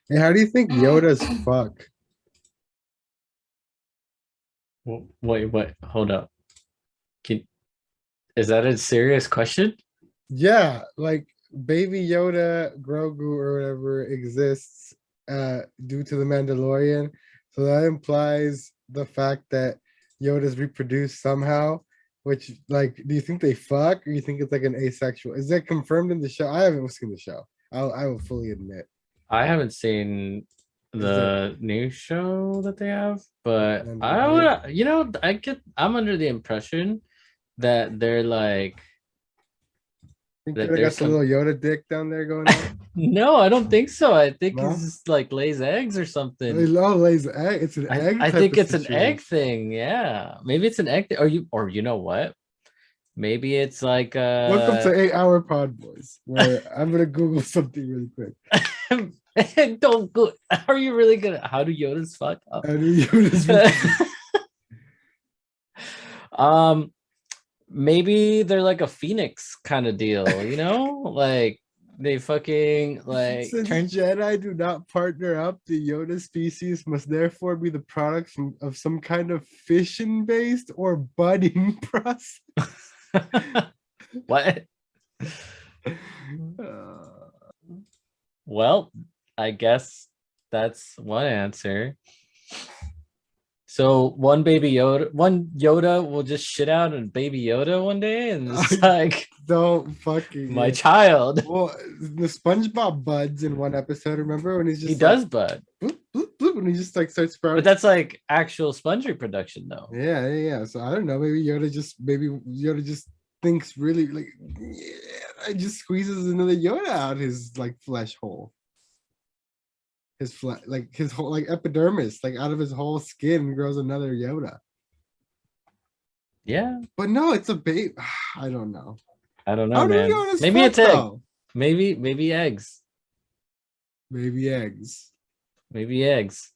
Hey, how do you think Yoda's fuck? Wait, wait, hold up. Can, is that a serious question? Yeah, like Baby Yoda, Grogu, or whatever exists due to the Mandalorian. So that implies the fact that Yoda's reproduced somehow, which like do you think they fuck or you think it's like an asexual? Is that confirmed in the show? I haven't seen the show. I will fully admit. I haven't seen Is there the new show that they have, but I right? would, I'm under the impression that they're like, Think that Yoda there's got the some, little Yoda dick down there going on? no, I don't think so. I think he's No? just like lays eggs or something. Oh, lays egg. It's an egg I type think of it's an egg situation. thing. Yeah. Maybe it's an egg thing. Or you know what? Maybe it's like Welcome to 8 Hour Pod Boys, where I'm gonna Google something really quick. don't go. Are you really gonna how do Yodas fuck up? How do Yoda's reproduce? um maybe they're like a phoenix kind of deal, like they fucking like Since turn. Jedi do not partner up, the Yoda species must therefore be the product of some kind of fission-based or budding process. What? Uh, Well, I guess that's one answer. So one Yoda will just shit out a baby Yoda one day, and it's I like don't fucking my yeah. child. Well, the SpongeBob buds in one episode. Remember when he's He just like does, bud. bloop, bloop, bloop, and he just like starts But sprouting. that's like actual sponge reproduction, though. Yeah. So I don't know. Maybe Yoda just thinks really like yeah, it just squeezes another Yoda out his like flesh hole. His flesh like his whole like epidermis, like out of his whole skin grows another Yoda. Yeah, But no, it's a baby. I don't know. I don't know, How do man. Yodas Maybe fuck it's egg. though? Maybe eggs. Maybe eggs. Maybe eggs.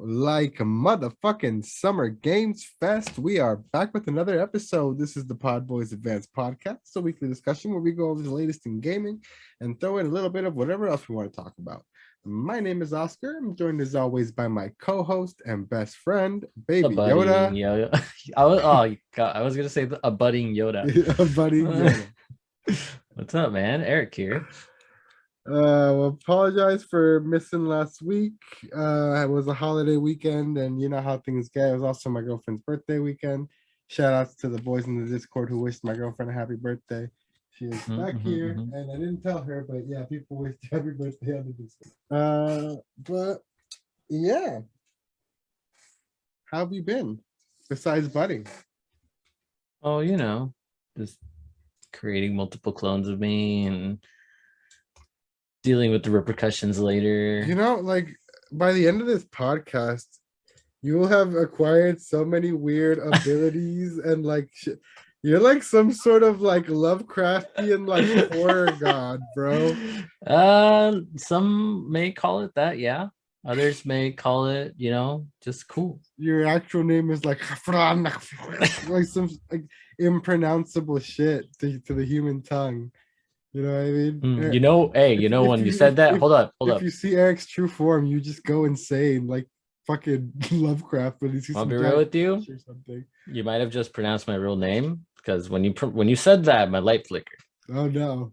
Like a motherfucking Summer Games Fest, we are back with another episode. This is the PodBoyz Advanced Podcast, a weekly discussion where we go over the latest in gaming and throw in a little bit of whatever else we want to talk about. My name is Oscar. I'm joined as always by my co-host and best friend, A Baby budding Yoda, Yoda. Oh God, I was gonna say a budding Yoda. buddy Yoda. What's up, man? Eric here. Well, apologize for missing last week. It was a holiday weekend, and you know how things get. It was also my girlfriend's birthday weekend. Shout outs to the boys in the Discord who wished my girlfriend a happy birthday. She is back here, and I didn't tell her, but yeah, people wished happy birthday on the Discord. But yeah, how have you been besides budding? Oh, just creating multiple clones of me and dealing with the repercussions later. You know, like by the end of this podcast, you will have acquired so many weird abilities and like you're like some sort of like Lovecraftian like horror god, bro. Some may call it that, yeah. Others may call it, just cool. Your actual name is like like some like impronounceable shit to the human tongue. You know what I mean? Hey, If when you you said that, hold if up. you see Eric's true form, you just go insane like fucking Lovecraft when you see I'll some be real giant with you. fish or something. You might have just pronounced my real name because when you said that, my light flickered. Oh no.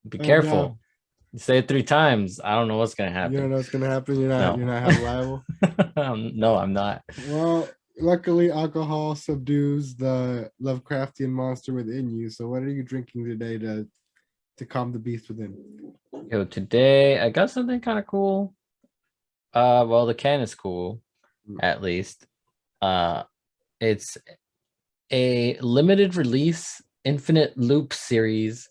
Be Oh no. careful. You say it 3 times. I don't know what's gonna You don't happen. know what's gonna happen. You're No, not held liable. no, I'm not. Well, luckily alcohol subdues the Lovecraftian monster within you. So what are you drinking today to calm the beast within? Yo, today I got something kind of cool. Well, the can is cool, at least. Uh, it's a limited release infinite loop series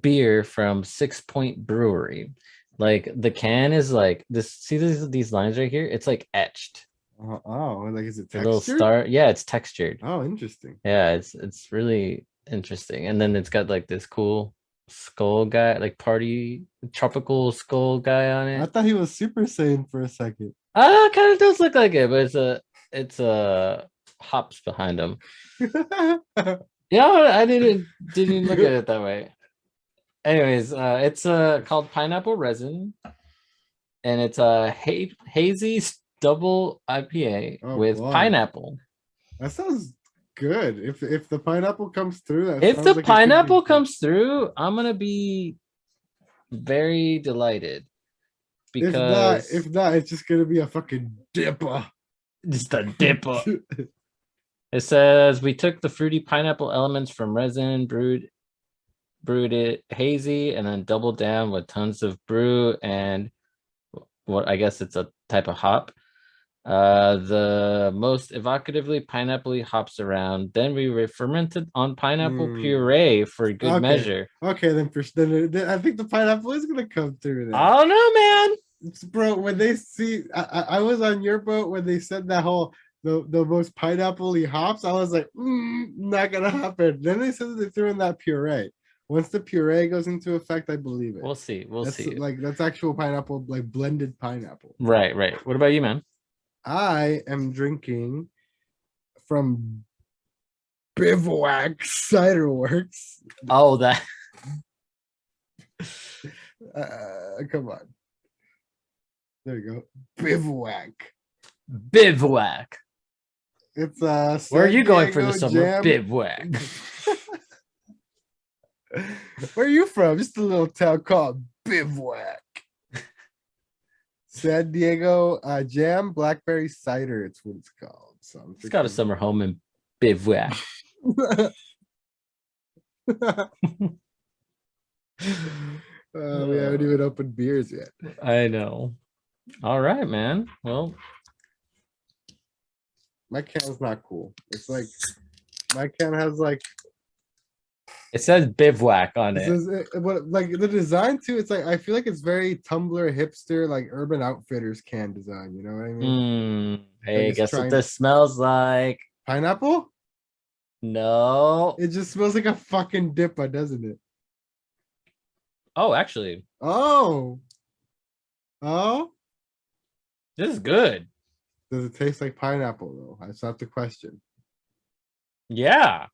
beer from 6 Point Brewery. Like the can is like this. See these lines right here? It's like etched. Oh, like is it A little textured? star. Yeah, it's textured. Oh, interesting. Yeah, it's really interesting. And then it's got like this cool skull guy, like party tropical skull guy on I it. thought he was Super Saiyan for a second. Kind of does look like it, but it's hops behind him. Yeah, I didn't look at it that way. Anyways, it's called pineapple resin, and it's a hazy double IPA Oh with boy, pineapple. that sounds good. If the pineapple comes through, that If sounds the like it could be pineapple good. comes through, I'm gonna be very delighted because If not, it's just gonna be a fucking dipper. just a dipper. It says we took the fruity pineapple elements from resin, brewed it hazy, and then doubled down with tons of brew and what I guess it's a type of hop. The most evocatively pineapple hops around. Then we re-fermented on pineapple puree for good measure. Okay, then I think the pineapple is gonna come through then. I don't know, man. Bro, when they see, I was on your boat when they said that whole the most pineapple-y hops. I was like, not gonna happen. Then they said that they threw in that puree. Once the puree goes into effect, I believe it. We'll see. We'll That's see. like that's actual pineapple, like blended pineapple. Right, right. What about you, man? I am drinking from Bivouac Cider Works. Oh, that. Come on. There you go. Bivouac. Bivouac. It's Where are you going for Diego the summer? Jam. Bivouac. Where are you from? Just a little town called Bivouac. San Diego Jam Blackberry Cider. It's what it's called. So It's got a summer home in Bivouac. We haven't even opened beers yet. I know. All right, man. Well, my can's not cool. It's like my can has like it says Bivouac on it. What like the design too? It's like I feel like it's very Tumblr hipster, like Urban Outfitters can design. You know what I mean? Hey, guess what this smells like? Pineapple? No. It just smells like a fucking dipper, doesn't it? Oh, actually. Oh. This is good. Does it taste like pineapple though? That's not the question. Yeah.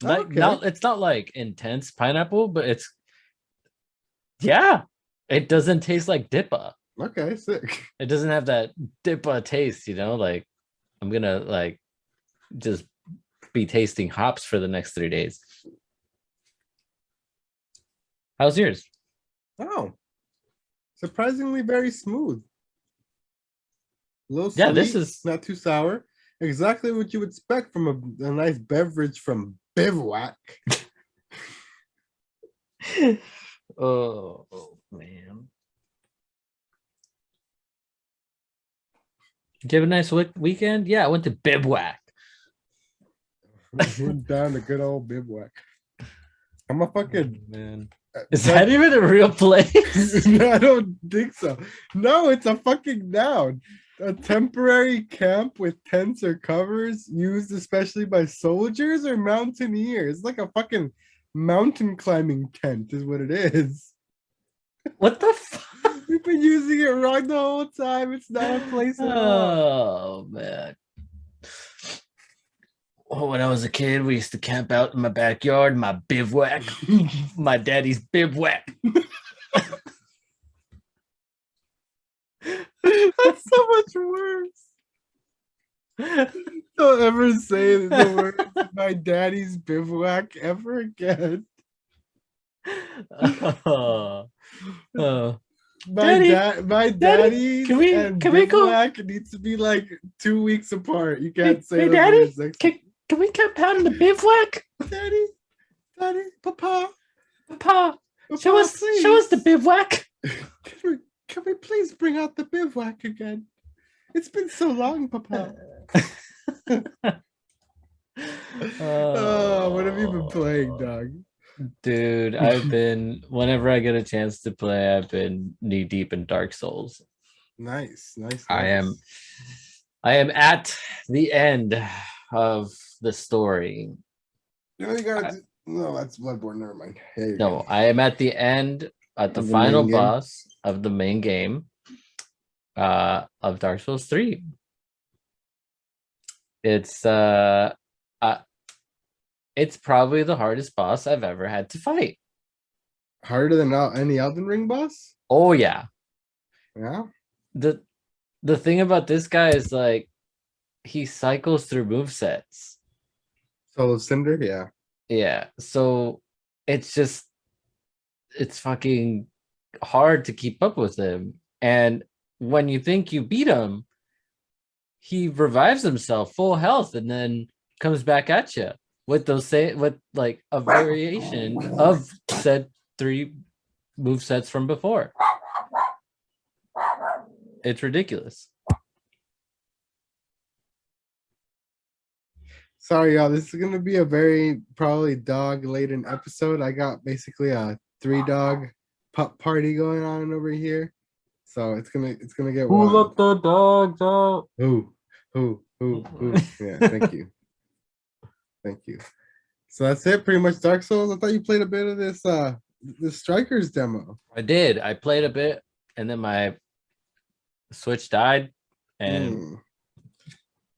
Like Okay. it's not like intense pineapple, but it's it doesn't taste like dippa. Okay, sick. It doesn't have that dippa taste, you know, like I'm gonna like just be tasting hops for the next 3 days. How's yours? Oh. Surprisingly very smooth. A little Yeah, sweet, this is not too sour. Exactly what you would expect from a nice beverage from Bivouac. oh man. Did you have a nice weekend? Yeah, I went to Bivouac. Went down to good old Bivouac. I'm a fucking man. Is that even a real place? No, I don't think so. No, it's a fucking noun. A temporary camp with tents or covers used especially by soldiers or mountaineers. It's like a fucking mountain climbing tent is what it is. What the fuck? We've been using it wrong the whole time. It's not a place at all. Oh man. Oh, when I was a kid, we used to camp out in my backyard, my bivouac, my daddy's bivouac. That's so much worse. Don't ever say the words my daddy's bivouac ever again. Oh. My daddy can we bivouac go? Needs to be like 2 weeks apart. You can't say hey, daddy. Can we camp out in the bivouac? Daddy, papa, show us the bivouac. Can we please bring out the bivouac again? It's been so long, papa. What have you been playing, dog? Dude, I've been whenever I get a chance to play, I've been knee deep in Dark Souls. Nice, nice, I nice. am I am at the end of the story. You know, you gotta I- do, no, that's Bloodborne. Never mind. Yeah, you're no, good. I am at the end at the Of the main final game. boss of the main game of Dark Souls 3. It's uh it's probably the hardest boss I've ever had to fight. Harder than any Elden Ring boss? Oh yeah. Yeah. The the thing about this guy is like he cycles through movesets. Soul of Cinder, yeah. Yeah. So it's just it's fucking hard to keep up with him. And when you think you beat him, he revives himself full health and then comes back at you with those same with like a variation of said three move sets from before. It's ridiculous. Sorry, y'all. This is gonna be a very probably dog laden episode. I got basically a 3-dog pup party going on over here. So it's gonna get Who let wild. the dogs out? Who? Yeah, thank you. Thank you. So that's it, pretty much Dark Souls. I thought you played a bit of this Strikers demo. I did. I played a bit and then my Switch died and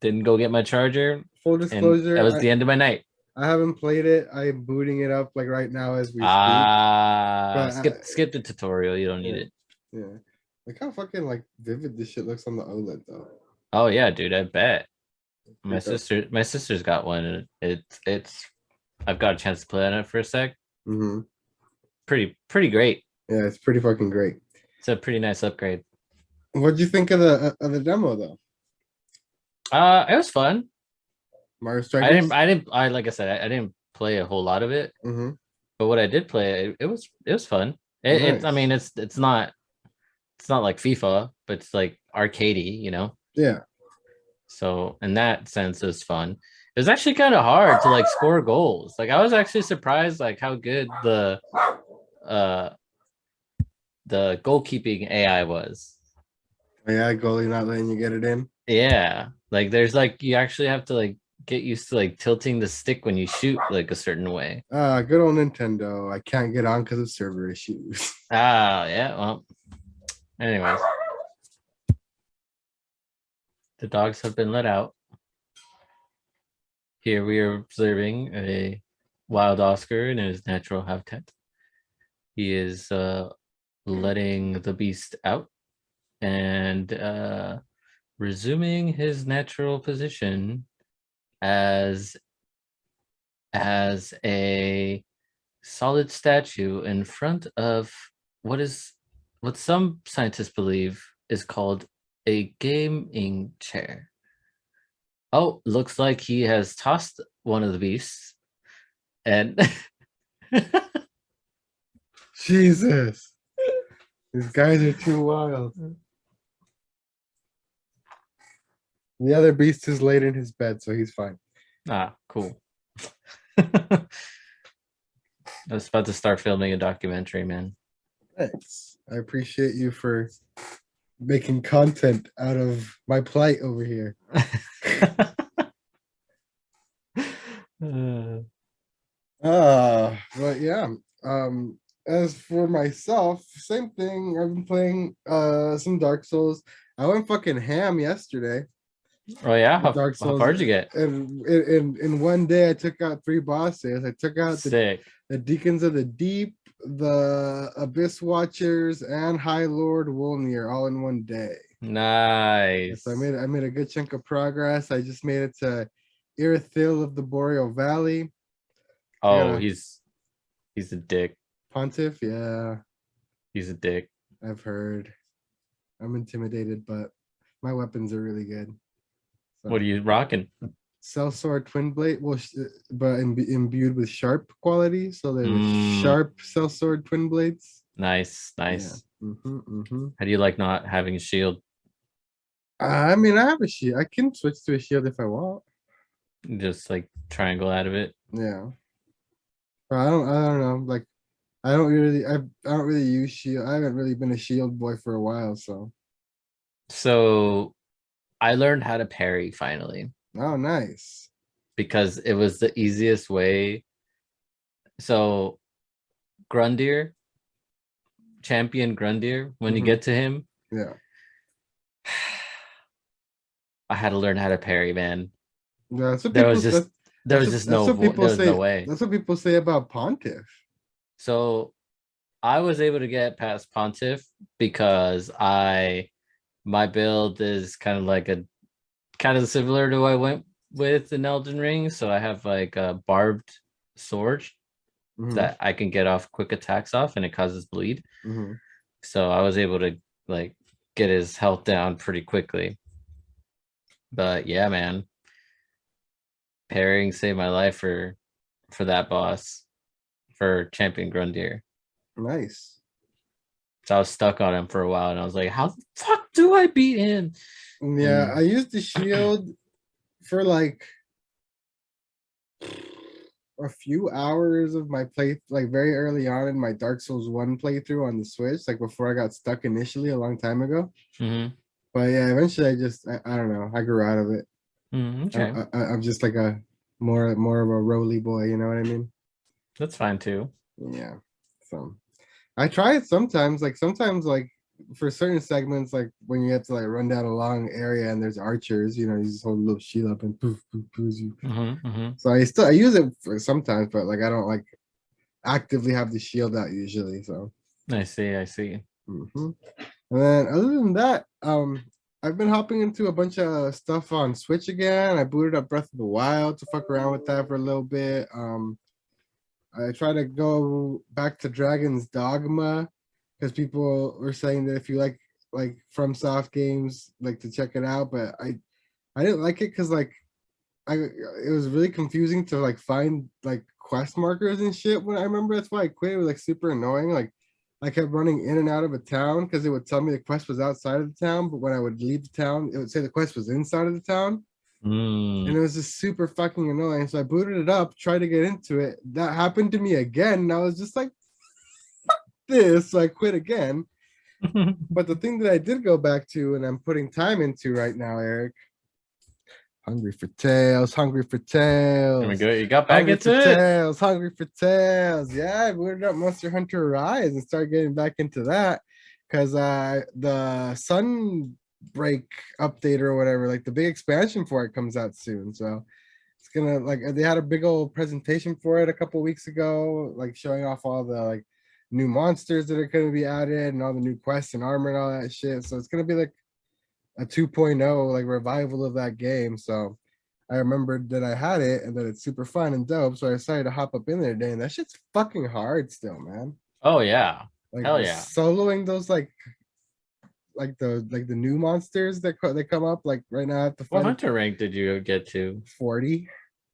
didn't go get my charger. Full And disclosure, that was the end of my night. I haven't played it. I'm booting it up like right now as we speak. Skip the tutorial. You don't need it. Yeah. Look how fucking like vivid this shit looks on the OLED though. Oh yeah, dude, I bet. My sister's got one and it's I've got a chance to play on it for a sec. Mm-hmm. Pretty great. Yeah, it's pretty fucking great. It's a pretty nice upgrade. What'd you think of the demo though? It was fun. Mario Strikers? I like I said, I didn't play a whole lot of it, Mm-hmm. but what I did play, it was fun. It's I Nice. mean it's not like FIFA, but it's like arcadey, you know. Yeah. So in that sense, it was fun. It was actually kind of hard to like score goals. Like I was actually surprised like how good uh the goalkeeping AI was. Yeah, goalie not letting you get it in. Yeah, like there's like you actually have to like get used to like tilting the stick when you shoot like a certain way. Good old Nintendo. I can't get on because of server issues. Yeah, well, anyways, the dogs have been let out. Here we are observing a wild Oscar in his natural habitat. He is letting the beast out and resuming his natural position as a solid statue in front of what some scientists believe is called a gaming chair. Oh, looks like he has tossed one of the beasts and Jesus. These guys are too wild. The other beast is laid in his bed, so he's fine. Cool. I was about to start filming a documentary, man. Thanks. I appreciate you for making content out of my plight over here. But yeah. As for myself, same thing. I've been playing some Dark Souls. I went fucking ham yesterday. Oh yeah, Dark how Souls. far did you get? And in one day, I took out 3 bosses. I took out Sick. the Deacons of the Deep, the Abyss Watchers, and High Lord Wolnir all in one day. Nice. So I made a good chunk of progress. I just made it to Irithil of the Boreal Valley. Oh, he's a dick. Pontiff, yeah. He's a dick. I've heard. I'm intimidated, but my weapons are really good. So, What are you rocking? Sellsword Twin Blade, but imbued with sharp quality. So there's sharp Sellsword Twin Blades. Nice. Yeah. How do you like not having a shield? I mean, I have a shield. I can switch to a shield if I want. Just like triangle out of it. Yeah. I don't know. Like I don't really use shield. I haven't really been a shield boy for a while, so. So I learned how to parry finally Oh, nice. because it was the easiest way. So Grundir, champion Grundir, when you Hmm. get to him, Yeah. I had to learn how to parry, man. Yeah, that's what There people was just that's that's what that's what people there was no say. way. That's what people say about Pontiff. So I was able to get past Pontiff because I my build is kind of like a kind of similar to what I went with in Elden Ring. So I have like a barbed sword Hmm. that I can get off quick attacks off and it causes bleed. Hmm. So I was able to like get his health down pretty quickly. But yeah, man, parrying saved my life for that boss for Champion Grundir. Nice. So I was stuck on him for a while and I was like, how the fuck do I beat him? Yeah, I And used the shield for like a few hours of my play, like very early on in my Dark Souls 1 playthrough on the Switch, like before I got stuck initially a long time ago. Mhm. But yeah, eventually I don't know, I grew out of it. Okay, I'm just like a more of a roly boy, you know what I mean? that's fine too. Yeah. So I try it sometimes, like for certain segments, like when you have to like run down a long area and there's archers, you just hold a little shield up and poof, poof, poof you. Mm-hmm. So I use it for sometimes, but like I don't like actively have the shield out usually. So I see, I see. mhm. And then other than that, I've been hopping into a bunch of stuff on Switch again. I booted up Breath of the Wild to fuck around with that for a little bit. I try to go back to Dragon's Dogma because people were saying that if you like FromSoft games, like to check it out, but I didn't like it because like it was really confusing to like find like quest markers and shit. When I remember that's why I quit. It was like super annoying. Like I kept running in and out of a town because it would tell me the quest was outside of the town, but when I would leave the town, it would say the quest was inside of the town. And it Mm. was just super fucking annoying. So I booted it up, tried to get into it. That happened to me again. And I was just like, this. So I quit again. But the thing that I did go back to and I'm putting time into right now, Eric, hungry for tails, hungry for There we tails, go. You got back hungry for into it. tails, hungry for tails. Yeah, I booted up Monster Hunter Rise and started getting back into that because the Sunbreak update or whatever, like the big expansion for it comes out soon. So it's gonna like they had a big old presentation for it a couple weeks ago, like showing off all the like new monsters that are gonna be added and all the new quests and armor and all that shit. So it's gonna be like a 2.0 like revival of that game. So I remembered that I had it and that it's super fun and dope. So I decided to hop up in there today, and that shit's fucking hard still, man. Oh yeah. Like Hell the yeah. soloing those like the new monsters that they come up like right now I have to What fight a hunter rank did you get to? 40.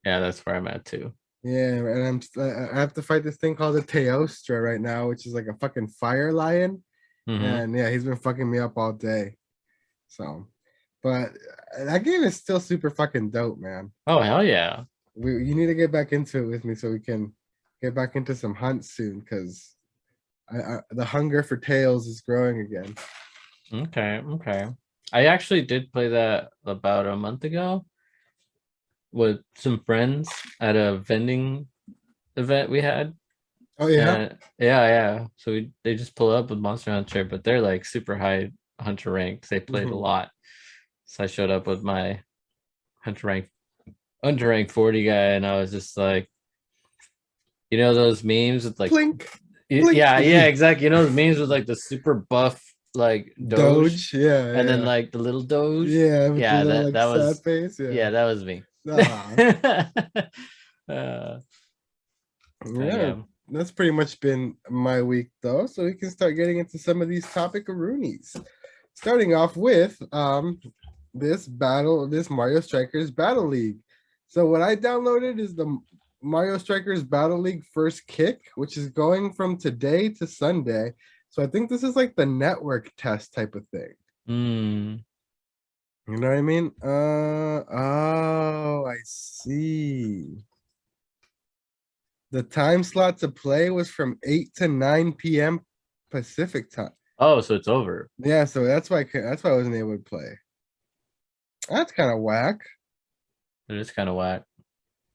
Yeah, that's where I'm at too. Yeah, and I have to fight this thing called a Teostra right now, which is like a fucking fire lion. Mm-hmm. And yeah, he's been fucking me up all day. So, but that game is still super fucking dope, man. Oh hell yeah. You need to get back into it with me so we can get back into some hunts soon because the hunger for tails is growing again. Okay, okay. I actually did play that about a month ago with some friends at a vending event we had. Oh yeah. And yeah. So they just pull up with Monster Hunter, but they're like super high hunter ranks. They played a Mhm. lot. So I showed up with my hunter rank under rank 40 guy, and I was just like, those memes with like Blink, blink. yeah, exactly. Those memes with like the super buff like Doge Doge. Yeah, and then yeah. like the little Doge. Yeah, with the Yeah, little that like that sad was face. Yeah. yeah, that was me. Ah. uh, Yeah, yeah. that's pretty much been my week though. So we can start getting into some of these topic roonies. Starting off with this Mario Strikers Battle League. So what I downloaded is the Mario Strikers Battle League first kick, which is going from today to Sunday. So I think this is like the network test type of thing. Mm, You know what I mean? Oh, I see. The time slot to play was from 8 to 9 p.m. Pacific time. Oh, so it's over. Yeah, so that's why I wasn't able to play. That's kind of whack. It is kind of whack.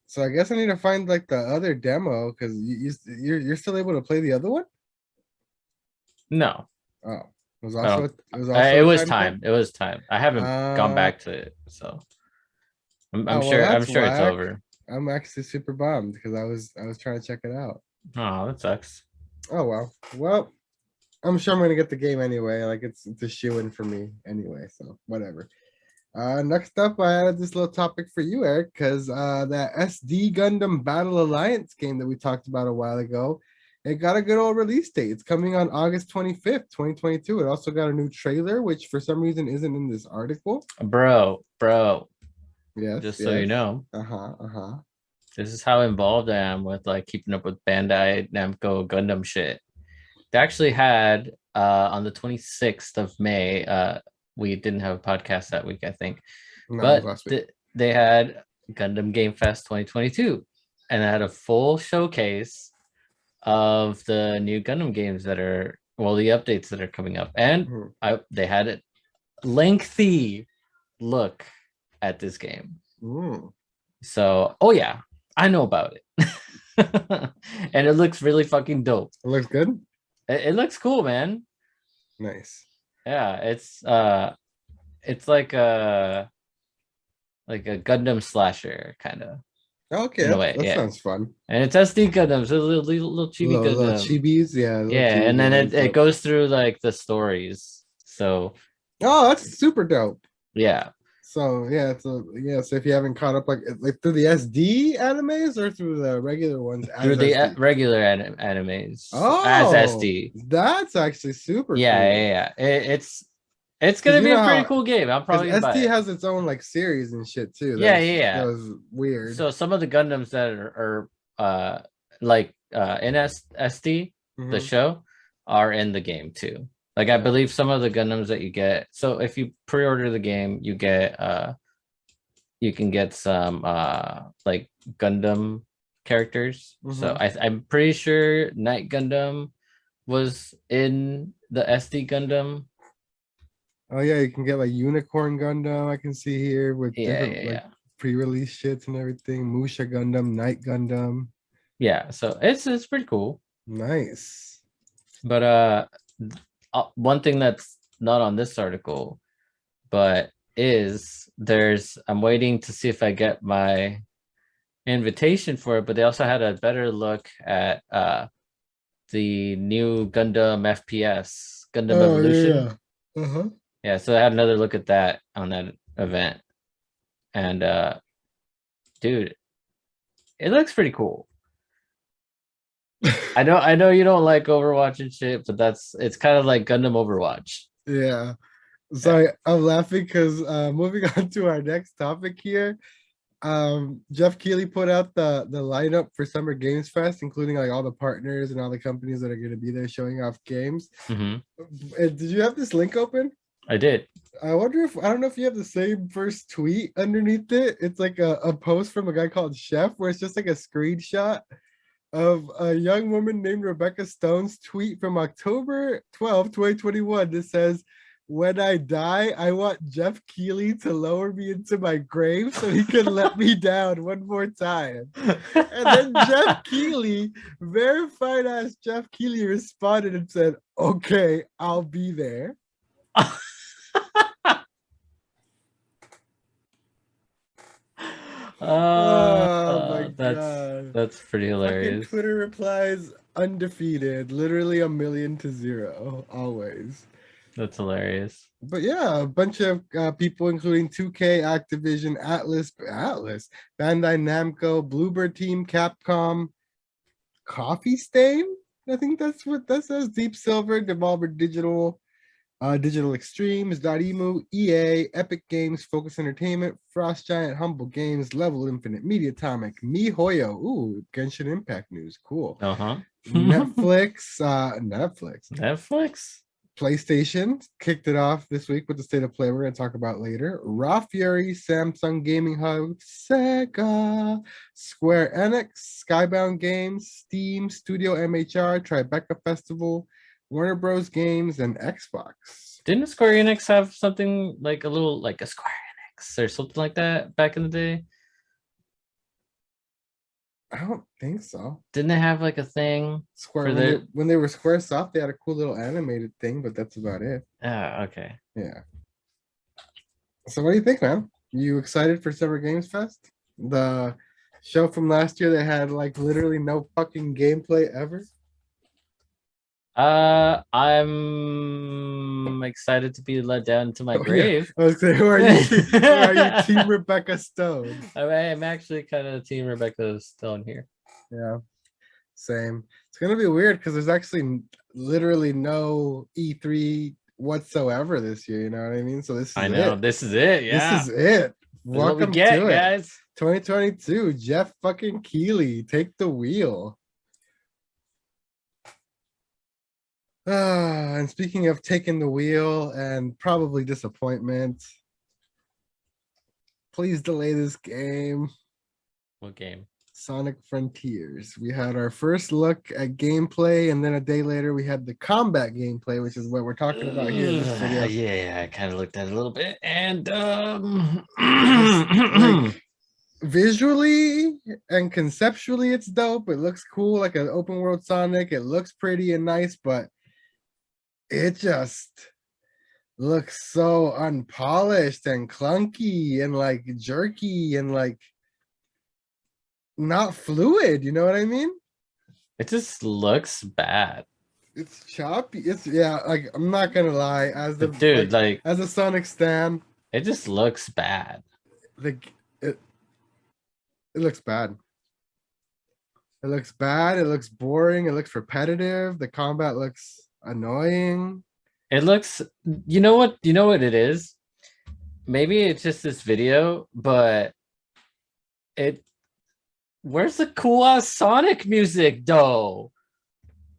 So I guess I need to find like the other demo because you're still able to play the other one. No. Oh, it was Oh, also it it was was time time. code? It was time. I haven't gone back to it, so I'm Oh, well, sure. I'm that's sure it's whack. over. I'm actually super bummed because I was trying to check it out. Oh, that sucks. Oh well. Well, I'm sure I'm gonna get the game anyway. Like it's a shoe-in for me anyway, so whatever. Next up, I had this little topic for you, Eric, because that SD Gundam Battle Alliance game that we talked about a while ago, it got a good old release date. It's coming on August 25th, 2022. It also got a new trailer, which for some reason isn't in this article. Bro. Yes. Just so you know, Uh-huh. this is how involved I am with like keeping up with Bandai Namco Gundam shit. They actually had on the 26th of May, we didn't have a podcast that week, I think, No, but last week. they had Gundam Game Fest 2022, and I had a full showcase of the new Gundam games that are the updates that are coming up, and they had a lengthy look at this game. So, oh yeah, I know about it. And it looks really fucking dope. It looks good. It looks cool, man. Nice. Yeah, it's like a Gundam slasher kind of. Okay, in a way, that yeah. sounds fun. And it's SD Gundams, so little chibi Little Gundam. chibis, yeah. Yeah, chibis, and then that's it dope. goes through like the stories. So Oh, that's super dope. yeah. So yeah, so if you haven't caught up like through the SD animes or through the regular ones Through the SD? regular animes Oh, as SD. that's actually super cool. Yeah. It's gonna be a pretty cool game. I'm probably gonna buy SD it. has its own like series and shit too. Yeah. That was weird. So some of the Gundams that are like in SD, the show, are in the game too. Like I believe some of the Gundams that you get. So if you pre-order the game, you can get some like Gundam characters. So I'm pretty sure Night Gundam was in the SD Gundam. Oh yeah, you can get like Unicorn Gundam. I can see here with different like pre-release shits and everything. Musha Gundam, Night Gundam. Yeah, so it's pretty cool. Nice. But one thing that's not on this article, but I'm waiting to see if I get my invitation for it, but they also had a better look at the new Gundam FPS, Gundam Evolution. Yeah, so I had another look at that on that event. And dude, it looks pretty cool. I know you don't like Overwatch and shit, but it's kind of like Gundam Overwatch. Yeah. Sorry, I'm laughing because moving on to our next topic here. Jeff Keighley put out the lineup for Summer Games Fest, including like all the partners and all the companies that are going to be there showing off games. Did you have this link open? I did. I don't know if you have the same first tweet underneath it. It's like a post from a guy called Chef where it's just like a screenshot of a young woman named Rebecca Stone's tweet from October 12, 2021 that says, "When I die, I want Jeff Keighley to lower me into my grave so he can let me down one more time." And then Jeff Keighley, verified as Jeff Keighley, responded and said, "Okay, I'll be there." Oh my god, that's pretty hilarious. Fucking Twitter replies undefeated, literally 1,000,000 to 0, always. That's hilarious. But yeah, a bunch of people, including 2K, Activision, Atlas, Bandai Namco, Bluebird Team, Capcom, Coffee Stain. I think that's what that says. Deep Silver, Devolver Digital, Digital Extremes, Dotemu, EA, Epic Games, Focus Entertainment, Frost Giant, Humble Games, Level Infinite, Mediatonic, MiHoYo. Ooh, Genshin Impact news. Cool. Netflix. PlayStation kicked it off this week with the state of play we're going to talk about later. Raw Fury, Samsung Gaming Hub, Sega, Square Enix, Skybound Games, Steam, Studio MHR, Tribeca Festival, Warner Bros. Games, and Xbox. Didn't Square Enix have something like a little like a Square Enix or something like that back in the day? I don't think so. Didn't they have like a thing? Square when they were Squaresoft, they had a cool little animated thing, but that's about it. Oh, okay. Yeah. So what do you think, man? You excited for Summer Games Fest? The show from last year that had like literally no fucking gameplay ever. I'm excited to be led down to my grave. I was saying, who are you, Team Rebecca Stone? I'm actually kind of Team Rebecca Stone here. Yeah, same. It's gonna be weird because there's actually literally no E3 whatsoever this year. You know what I mean? So this is this is it. Yeah, this is it. Welcome to it, guys. 2022. Jeff fucking Keighley, take the wheel. And speaking of taking the wheel and probably disappointment, please delay this game. What game? Sonic Frontiers. We had our first look at gameplay, and then a day later we had the combat gameplay, which is what we're talking about here in this video. Yeah, I kind of looked at it a little bit, and like, visually and conceptually, it's dope. It looks cool, like an open world Sonic. It looks pretty and nice, but it just looks so unpolished and clunky and like jerky and like not fluid. You know what I mean? It just looks bad. It's choppy. It's like I'm not gonna lie, as the dude, like as a Sonic stan, it just looks bad. Like it looks bad. It looks bad. It looks boring. It looks repetitive. The combat looks annoying. It looks, you know what it is? Maybe it's just this video, but where's the cool ass Sonic music though?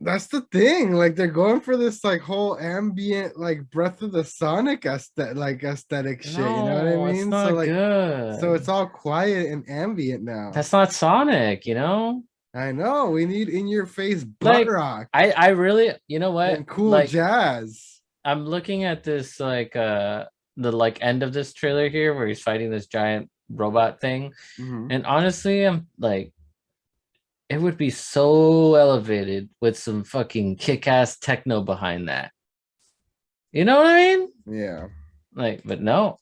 That's the thing. Like they're going for this like whole ambient, like Breath of the Sonic aesthetic shit. You know what I mean? It's not good. So it's all quiet and ambient now. That's not Sonic, you know? I know. We need in your face butt rock. I really, you know what? And cool jazz. I'm looking at this like the like end of this trailer here where he's fighting this giant robot thing. And honestly, I'm like, it would be so elevated with some fucking kick-ass techno behind that. You know what I mean? Yeah. Like, but no.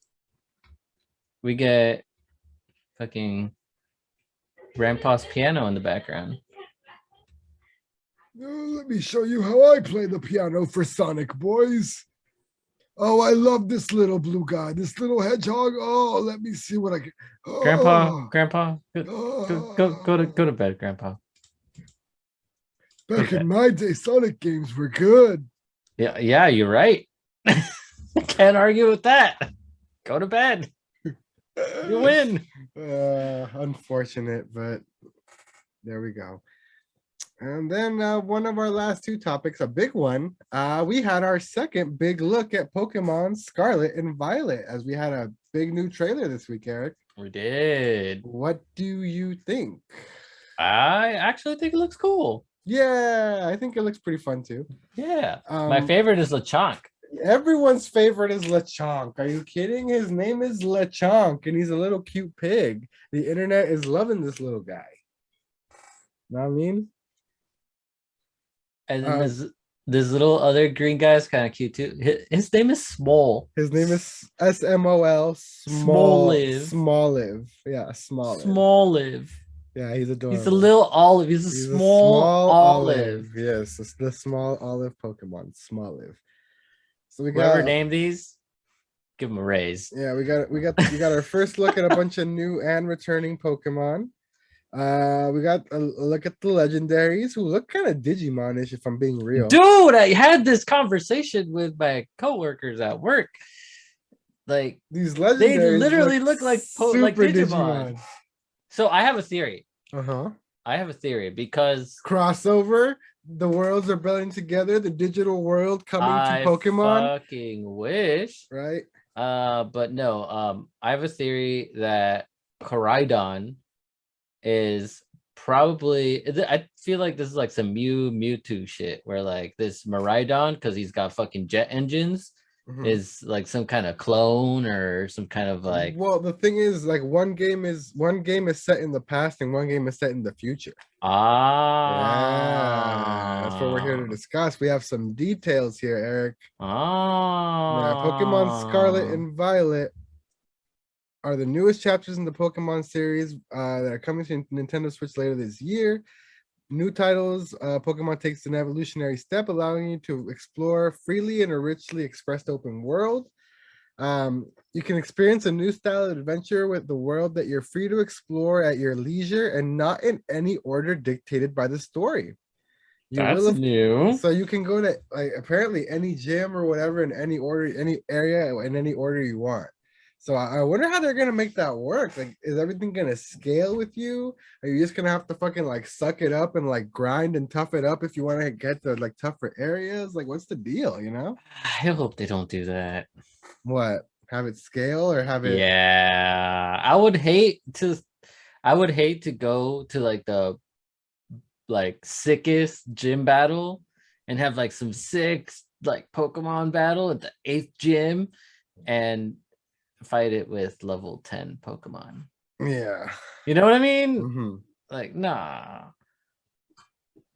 We get fucking Grandpa's piano in the background. Let me show you how I play the piano for Sonic, boys. Oh, I love this little blue guy, this little hedgehog. Oh, let me see what I can. Oh. Grandpa, go to bed, Grandpa. Back in my day, Sonic games were good. Yeah, you're right. Can't argue with that. Go to bed. You win. Unfortunate, but there we go. And then one of our last two topics, a big one. We had our second big look at Pokemon Scarlet and Violet, as we had a big new trailer this week, Eric. We did. What do you think? I actually think it looks cool. Yeah, I think it looks pretty fun too. Yeah. My favorite is Lechonk. Everyone's favorite is Lechonk. Are you kidding? His name is Lechonk, and he's a little cute pig. The internet is loving this little guy. Know what I mean? And then this little other green guy is kind of cute too. His name is Small. His name is SMOL. Smalliv. Yeah, Smalliv. Smalliv. Yeah, he's adorable. He's a little olive. He's a small olive. Yes, it's the small olive Pokemon, Smalliv. So we whoever named these, give him a raise. Yeah, we got our first look at a bunch of new and returning Pokemon. We got a look at the legendaries who look kind of Digimon-ish, if I'm being real. Dude, I had this conversation with my coworkers at work. Like these legendaries, they literally look like Digimon. So I have a theory. I have a theory because crossover. the worlds are blending together. The digital world coming to I Pokemon, fucking wish. right? But no, I have a theory that Koraidon is probably I feel like this is like some Mewtwo shit where like this Miraidon, because he's got fucking jet engines, Mhm. is like some kind of clone or some kind of like Well, the thing is, like one game is set in the past and one game is set in the future. Yeah, that's what we're here to ah discuss. We have some details here, Eric. Now, Pokemon Scarlet ah and Violet are the newest chapters in the Pokemon series that are coming to Nintendo Switch later this year. New titles, Pokemon takes an evolutionary step, allowing you to explore freely in a richly expressed open world. You can experience a new style of adventure with the world that you're free to explore at your leisure and not in any order dictated by the story. You will that's have, new. so you can go to like apparently any gym or whatever in any order, any area in any order you want. So I wonder how they're gonna make that work. Like, is everything gonna scale with you? Are you just gonna have to fucking like suck it up and like grind and tough it up if you want to get to like tougher areas? Like, what's the deal? You know? I hope they don't do that. What? Have it scale or have it? Yeah, I would hate to go to like the like sickest gym battle and have like some sick like Pokemon battle at the 8th gym and fight it with level 10 Pokemon. Yeah. You know what I mean? Hmm. Like, nah.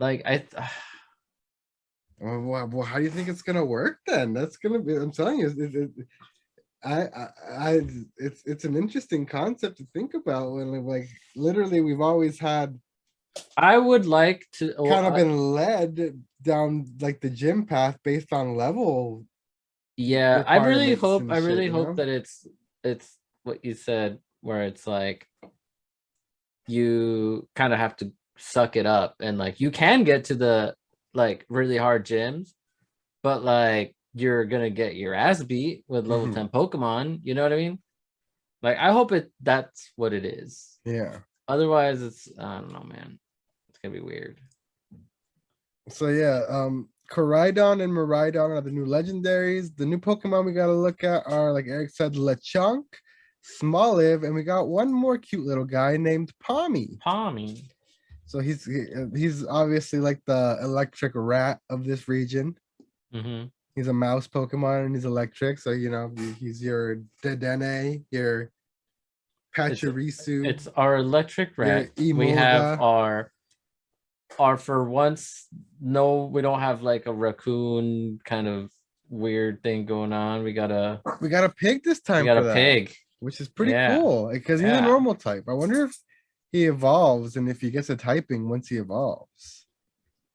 Like Well, how do you think it's gonna work then? That's gonna be. I'm telling you, it's an interesting concept to think about. When like literally, we've always had I would like to kind of been led down like the gym path based on level yeah, requirements and I shit. really You hope know? that it's what you said, where it's like you kind of have to suck it up and like you can get to the like really hard gyms, but like you're gonna get your ass beat with level Mhm. 10 Pokemon. You know what I mean? Like I hope that's what it is. Yeah. Otherwise, it's I don't know, man. It's gonna be weird. So yeah, Koraidon and Miraidon are the new legendaries. The new Pokemon we gotta look at are, like Eric said, Lechonk, Smoliv, and we got one more cute little guy named Pommy. Pommy. So he's obviously like the electric rat of this region. Mm-hmm. He's a mouse Pokemon and he's electric. So you know he's your Dedenne, your Pachirisu, It's our electric your rat. We have Emolga. our for once, no, we don't have like a raccoon kind of weird thing going on. We got a Pig this we time got for a that, pig. which is pretty Yeah. cool because he's a Yeah. normal type. I wonder if he evolves and if he gets a typing once he evolves.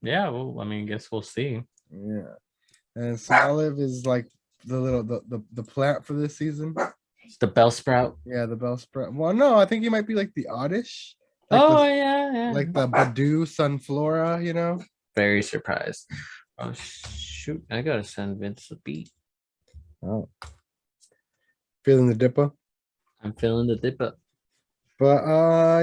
Yeah. Well, I mean, guess we'll see. Yeah. And Smoliv is like the plant for this season. It's the Bellsprout. Yeah, the Bellsprout. Well, no, I think he might be like the Oddish, like Oh the yeah, yeah. Badu Sunflora, you know? Very surprised. Oh shoot! I gotta send Vince a beat. Oh. Feeling the dipper. I'm feeling the dip up. But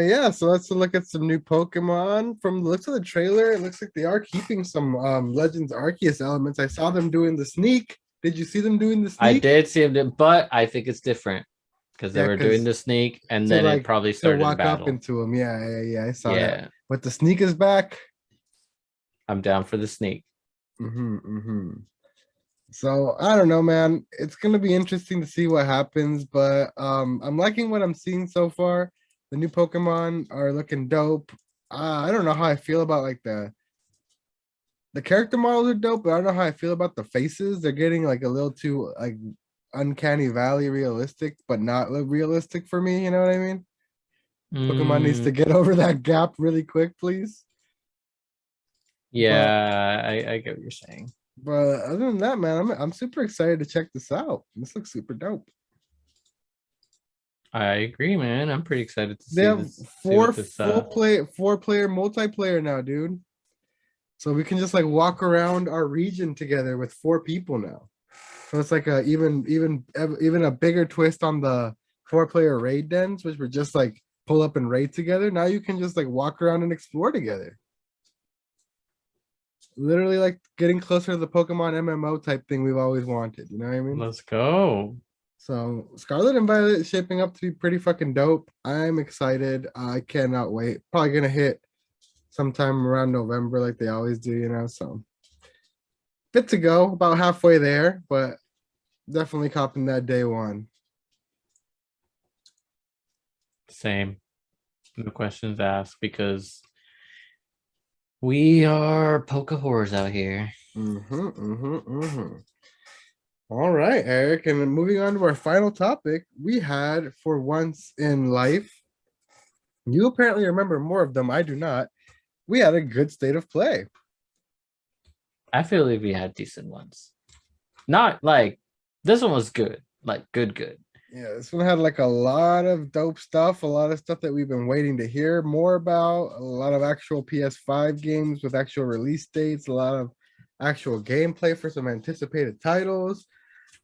yeah, so let's look at some new Pokemon. From the looks of the trailer, it looks like they are keeping some Legends Arceus elements. I saw them doing the sneak. Did you see them doing the I sneak? did see him, but I think it's different because they Yeah, were doing because the sneak and to then it like probably to started the walk up battle. into him. Yeah, I saw that. Yeah, But the sneak is back. I'm down for the sneak. So I don't know, man. It's gonna be interesting to see what happens, but I'm liking what I'm seeing so far. The new Pokemon are looking dope. I don't know how I feel about like the character models are dope, but I don't know how I feel about the faces. They're getting like a little too like uncanny valley realistic, but not realistic for me. You know what I mean? Pokemon needs to Mm, get over that gap really quick, please. But yeah, I get what you're saying. but other than that, man, I'm super excited to check this out. This looks super dope. I agree, man. I'm pretty excited to They see have this. See what this. four player multiplayer now, dude. So we can just like walk around our region together with four people now. So it's like a even a bigger twist on the 4 player raid dens, which were just like pull up and raid together. Now you can just like walk around and explore together. literally like getting closer to the Pokemon MMO type thing we've always wanted. You know what I mean? Let's go. So Scarlet and Violet is shaping up to be pretty fucking dope. I'm excited. I cannot wait. Probably gonna hit sometime around November, like they always do. You know, so good to go. About halfway there, but definitely copping that day one. Same. No questions asked because we are poke whores out here. All right, Eric. And then moving on to our final topic, we had for once in life. You apparently remember more of them. I do not. We had a good state of play. I feel like we had decent ones. Not like this one was good. Like good. Yeah, this one had like a lot of dope stuff, a lot of stuff that we've been waiting to hear more about, a lot of actual PS5 games with actual release dates, a lot of actual gameplay for some anticipated titles.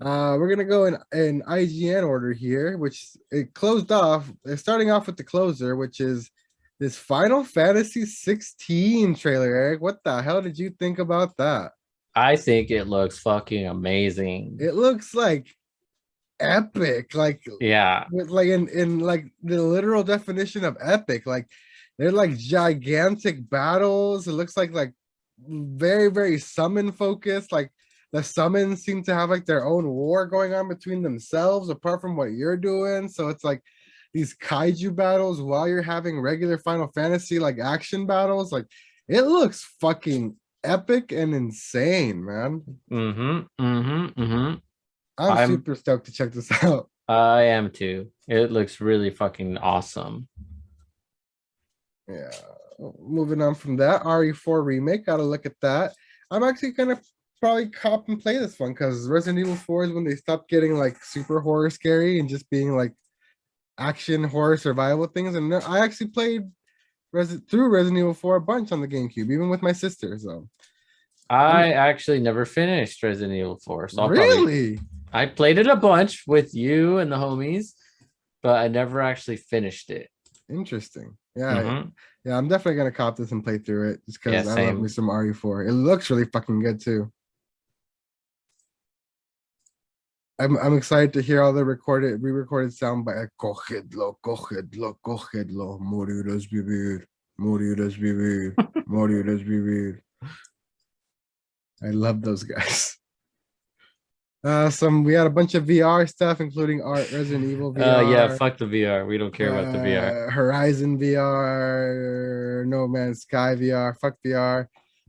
We're gonna go in IGN order here, which it closed off. Starting off with the closer, which is this Final Fantasy 16 trailer. Eric, what the hell did you think about that? I think it looks fucking amazing. It looks like epic, like Yeah. with like in like the literal definition of epic. Like they're like gigantic battles. It looks like very summon focused. Like the summons seem to have like their own war going on between themselves, apart from what you're doing. So it's like these kaiju battles while you're having regular Final Fantasy like action battles. Like it looks fucking epic and insane, man. I'm I'm super stoked to check this out. I am too. It looks really fucking awesome. Yeah. Moving on from that, RE4 remake. Gotta look at that. I'm actually gonna probably cop and play this one because Resident Evil 4 is when they stopped getting like super horror scary and just being like action horror survival things. And I actually played through Resident Evil 4 a bunch on the GameCube, even with my sister. So I actually never finished Resident Evil 4, so really, I played it a bunch with you and the homies, but I never actually finished it. Interesting. Yeah, yeah, I'm definitely gonna cop this and play through it just because Yeah, I love me some RE4. It looks really fucking good too. I'm excited to hear all the re-recorded sound by cogedlo, moriras vivir, moriras vivir, moriras vivir. I love those guys. We had a bunch of VR stuff, including Art Resident Evil VR. Yeah, fuck the VR. We don't care about the VR. Horizon VR, No Man's Sky VR, fuck VR.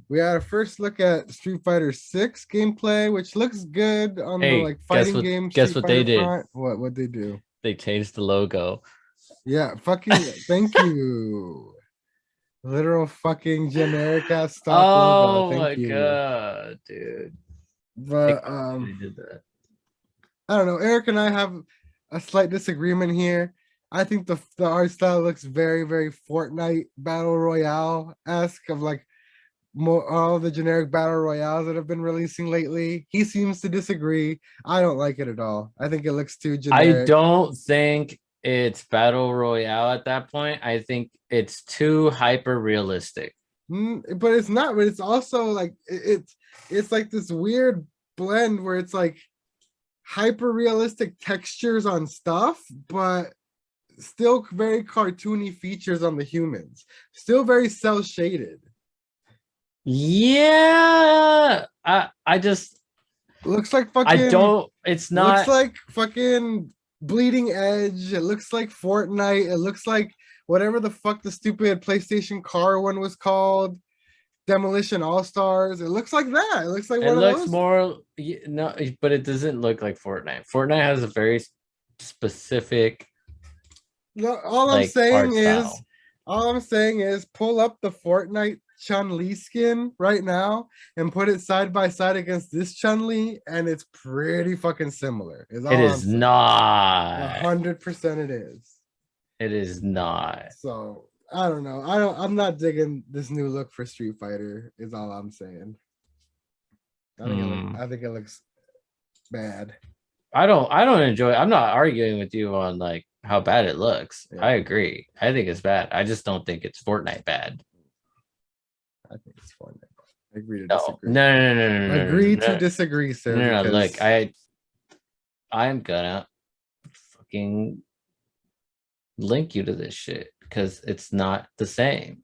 We had a first look at Street Fighter 6 gameplay, which looks good on the like fighting game. Guess what they did? What they do? They changed the logo. Yeah, fucking thank you. Literal fucking generic ass stock Oh logo. my Thank you. god, dude. But They did that. I don't know. Eric and I have a slight disagreement here. I think the art style looks very Fortnite battle royale esque of like more all the generic battle royales that have been releasing lately. He seems to disagree. I don't like it at all. I think it looks too generic. I don't think it's battle royale at that point. I think it's too hyper realistic. But it's not. But it's also like it's like this weird blend where it's like hyper realistic textures on stuff, but still very cartoony features on the humans. Still very cell shaded. Yeah, I just looks like fucking. I don't. It's not. Looks like fucking Bleeding Edge. It looks like Fortnite. It looks like whatever the fuck the stupid PlayStation car one was called. Demolition All Stars. It looks like that. It looks like it looks more. No, but it doesn't look like Fortnite. Fortnite has a very specific. No, all I'm saying is pull up the Fortnite Chun-Li skin right now and put it side by side against this Chun-Li, and it's pretty fucking similar. It is not. 100% it is. It is not. So I don't know. I'm not digging this new look for Street Fighter, is all I'm saying. I think it looks bad. I don't enjoy it. I'm not arguing with you on like how bad it looks. Yeah. I agree. I think it's bad. I just don't think it's Fortnite bad. I think it's Fortnite. Agree to No, disagree. no. Agree to disagree, sir. No, because look, I'm gonna fucking link you to this shit because it's not the same.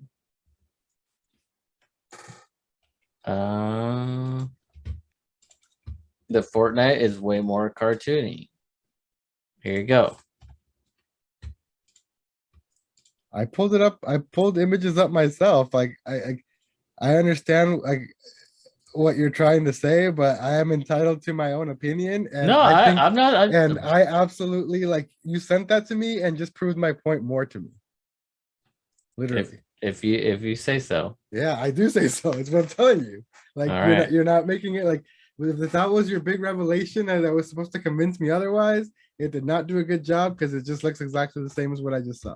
The Fortnite is way more cartoony. Here you go. I pulled it up. I pulled images up myself. Like I understand like what you're trying to say, but I am entitled to my own opinion. And No, I think I'm not. and I absolutely like you sent that to me and just proved my point more to me. Literally. If you say so. Yeah, I do say so. It's what I'm telling you. Like All you're not making it like if that was your big revelation and that was supposed to convince me otherwise, it did not do a good job because it just looks exactly the same as what I just saw.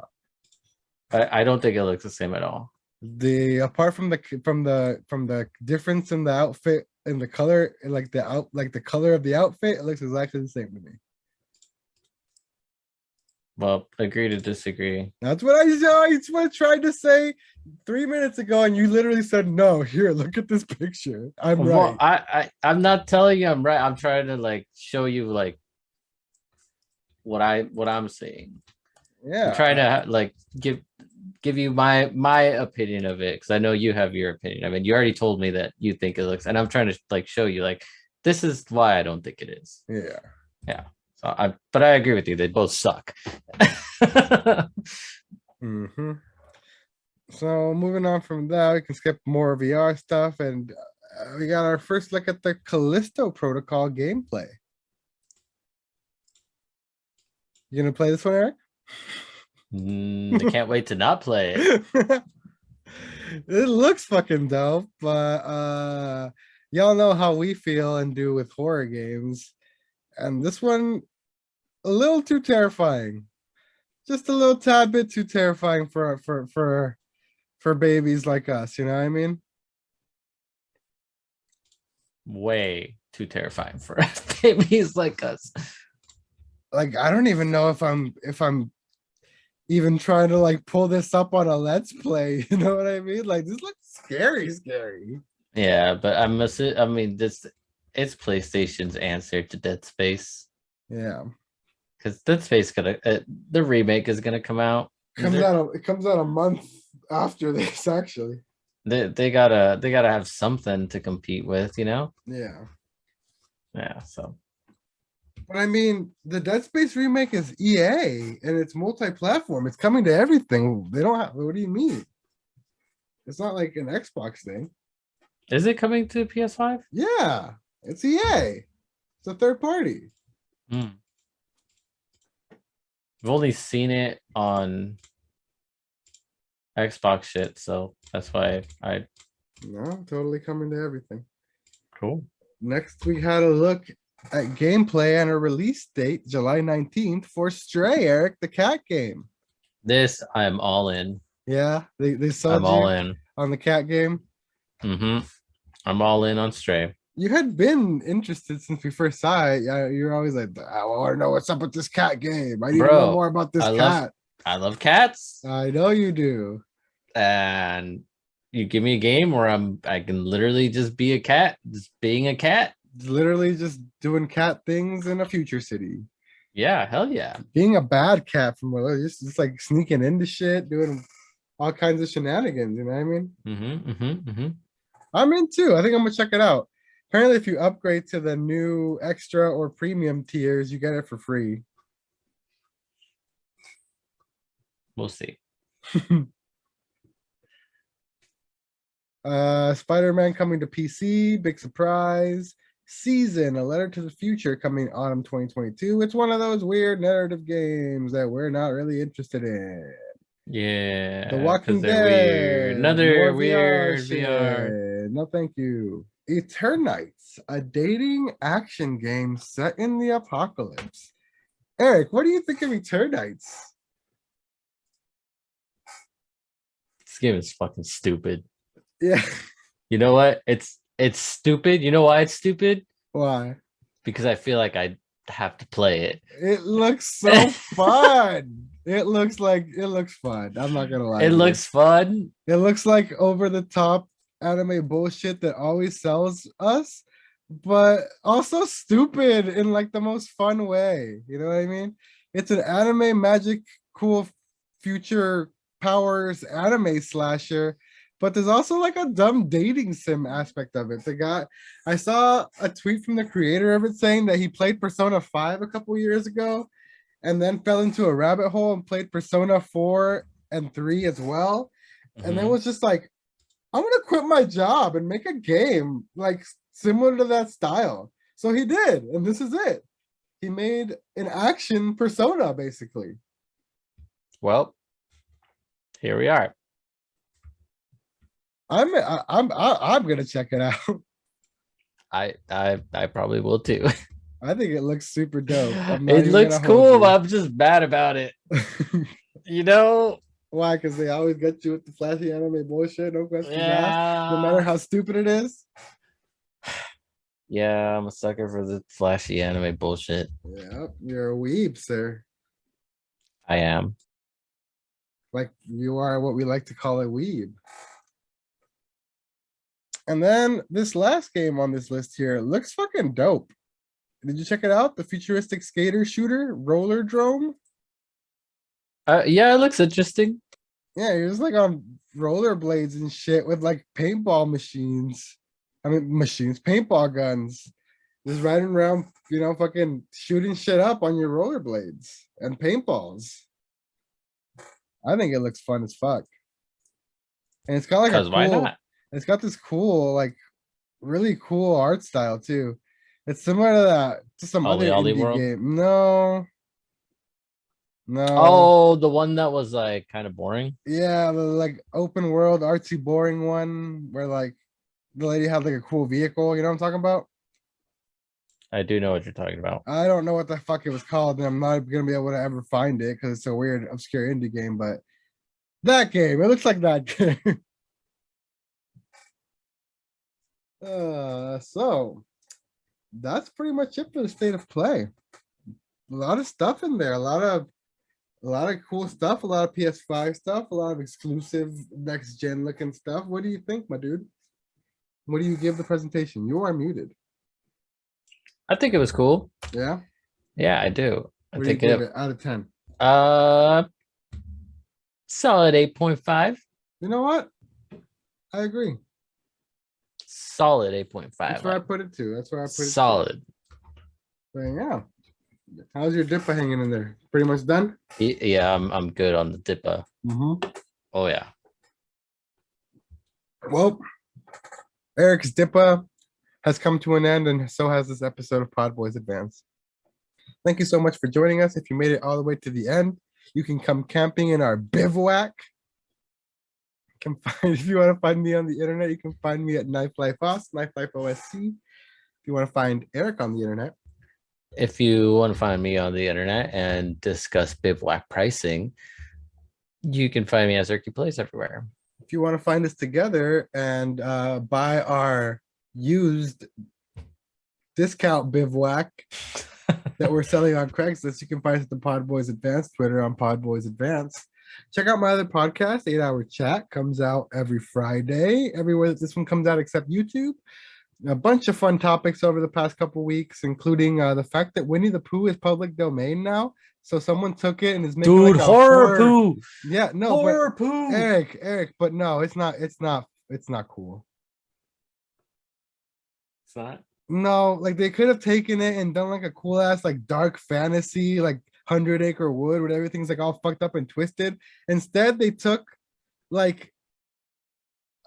I don't think it looks the same at all. The apart from the difference in the outfit and the color, like the color of the outfit, it looks exactly the same to me. Well, agree to disagree. That's what I tried to say 3 minutes ago, and you literally said no. Here, look at this picture. I'm right. I'm not telling you I'm right. I'm trying to like show you like what I'm seeing. Yeah, I'm trying to like give you my opinion of it because I know you have your opinion. I mean, you already told me that you think it looks, and I'm trying to like show you like this is why I don't think it is. Yeah. So but I agree with you. They both suck. Mm-hmm. So moving on from that, we can skip more VR stuff, and we got our first look at the Callisto Protocol gameplay. You gonna play this one, Eric? I can't wait to not play it. It looks fucking dope, but y'all know how we feel and do with horror games, and this one a little too terrifying, just a little tad bit too terrifying for babies like us. You know what I mean? Way too terrifying for babies like us. Like I don't even know if I'm even trying to like pull this up on a let's play. You know what I mean? Like this looks scary. Yeah, but I mean this it's PlayStation's answer to Dead Space. Yeah, because Dead Space the remake is gonna come out. It comes out a month after this, actually. They gotta have something to compete with, you know? Yeah. So. But I mean, the Dead Space remake is EA and it's multi-platform. It's coming to everything. They don't have. What do you mean? It's not like an Xbox thing. Is it coming to PS5? Yeah, it's EA. It's a third party. I've only seen it on Xbox shit, so that's why No, totally coming to everything. Cool. Next, we had a look at gameplay and a release date, July 19th for Stray, Eric, the cat game. This I'm all in. Yeah, they sold I'm all in on the cat game. I'm all in on Stray. You had been interested since we first saw it. Yeah, you're always like, I want to know what's up with this cat game. I need to know more about this cat. I love cats. I know you do. And you give me a game where I can literally just be a cat, just being a cat. Literally just doing cat things in a future city. Yeah, hell yeah. Being a bad cat from just like sneaking into shit, doing all kinds of shenanigans, you know what I mean? I'm in too. I think I'm gonna check it out. Apparently, if you upgrade to the new extra or premium tiers, you get it for free. We'll see. Spider-Man coming to PC, big surprise. Season, a letter to the future coming autumn 2022. It's one of those weird narrative games that we're not really interested in. Yeah. The Walking Dead. Weird. Another weird VR. No, thank you. Eternites, a dating action game set in the apocalypse. Eric, what do you think of Eternites? This game is fucking stupid. Yeah. You know what? It's stupid. You know why it's stupid? Why? Because I feel like I have to play it. It looks so fun. It looks fun. I'm not gonna lie. It looks fun. It looks like over the top anime bullshit that always sells us, but also stupid in like the most fun way. You know what I mean? It's an anime magic, cool future powers anime slasher, but there's also like a dumb dating sim aspect of it. I saw a tweet from the creator of it saying that he played Persona 5 a couple years ago and then fell into a rabbit hole and played Persona 4 and 3 as well. And then was just like, I'm gonna quit my job and make a game like similar to that style. So he did, and this is it. He made an action Persona, basically. Well, here we are. I'm gonna check it out. I probably will too. I think it looks super dope. It looks cool, but I'm just bad about it. You know? Why? Because they always get you with the flashy anime bullshit, no questions asked, no Yeah. matter how stupid it is. Yeah, I'm a sucker for the flashy anime bullshit. Yeah, you're a weeb, sir. I am. Like you are what we like to call a weeb. And then this last game on this list here looks fucking dope. Did you check it out? The futuristic skater shooter, Roller Drome? Yeah, it looks interesting. Yeah, you're just like on rollerblades and shit with like paintball machines. I mean, paintball guns. Just riding around, you know, fucking shooting shit up on your rollerblades and paintballs. I think it looks fun as fuck. And it's got like a Because why cool, not? it's got this cool, like really cool art style too. It's similar to that, to some Ollie other Ollie indie World? game. No. Oh, the one that was like kind of boring. Yeah, the like open world artsy boring one where like the lady had like a cool vehicle, you know what I'm talking about? I do know what you're talking about. I don't know what the fuck it was called, and I'm not gonna be able to ever find it because it's a weird, obscure indie game, but that game, it looks like that game. So that's pretty much it for the state of play. A lot of stuff in there, a lot of cool stuff, a lot of PS5 stuff, a lot of exclusive next gen looking stuff. What do you think, my dude? What do you give the presentation? You are muted. I think it was cool. Yeah. Yeah, I do. I What do you think give it out of 10? Solid 8.5. You know what? I agree. Solid 8.5. That's where I put it too. That's where I put it. Solid. So, yeah. How's your dipper hanging in there? Pretty much done? Yeah, I'm good on the dipper. Mm-hmm. Oh yeah. Well, Eric's dipper has come to an end, and so has this episode of PodBoyz Advance. Thank you so much for joining us. If you made it all the way to the end, you can come camping in our bivouac. If you want to find me on the internet, you can find me at Knife Life OSC. If you want to find Eric on the internet. If you want to find me on the internet and discuss bivouac pricing, you can find me at Zerky Place everywhere. If you want to find us together and buy our used discount bivouac that we're selling on Craigslist, you can find us at the PodBoyz Advance Twitter on PodBoyz Advance. Check out my other podcast, 8 Hour Chat, comes out every Friday, everywhere that this one comes out except YouTube. A bunch of fun topics over the past couple weeks, including the fact that Winnie the Pooh is public domain now. So someone took it and is making Dude, like a horror poo. Yeah, no, horror but poo. Eric, but no, it's not cool. It's not. No, like they could have taken it and done like a cool ass like dark fantasy, like 100 Acre Wood, where everything's like all fucked up and twisted. Instead, they took like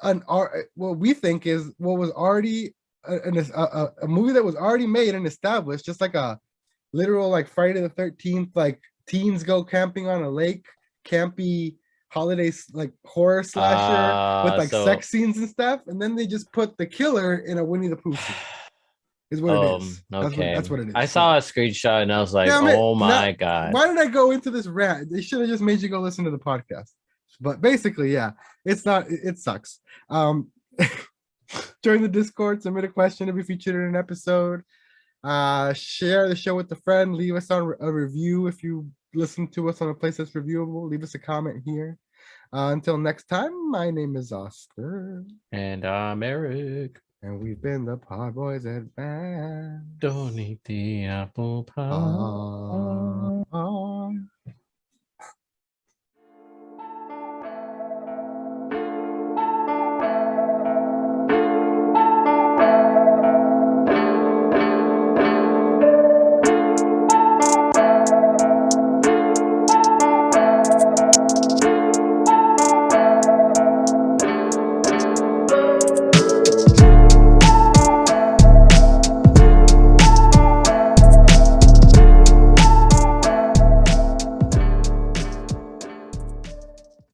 an art, what we think is what was already a movie that was already made and established, just like a literal like Friday the 13th, like teens go camping on a lake, campy holidays like horror slasher with like sex scenes and stuff, and then they just put the killer in a Winnie the Pooh suit. Is what it is. Okay. That's what it is. I saw a screenshot and I was like, oh my God. Why did I go into this rant? They should have just made you go listen to the podcast. But basically, yeah, it sucks. Join the Discord, submit a question to be featured in an episode. Share the show with a friend, leave us on a review if you listen to us on a place that's reviewable. Leave us a comment here. Until next time, my name is Oscar, And I'm Eric. and we've been the PodBoyz Advance. Don't eat the apple pie. Ah.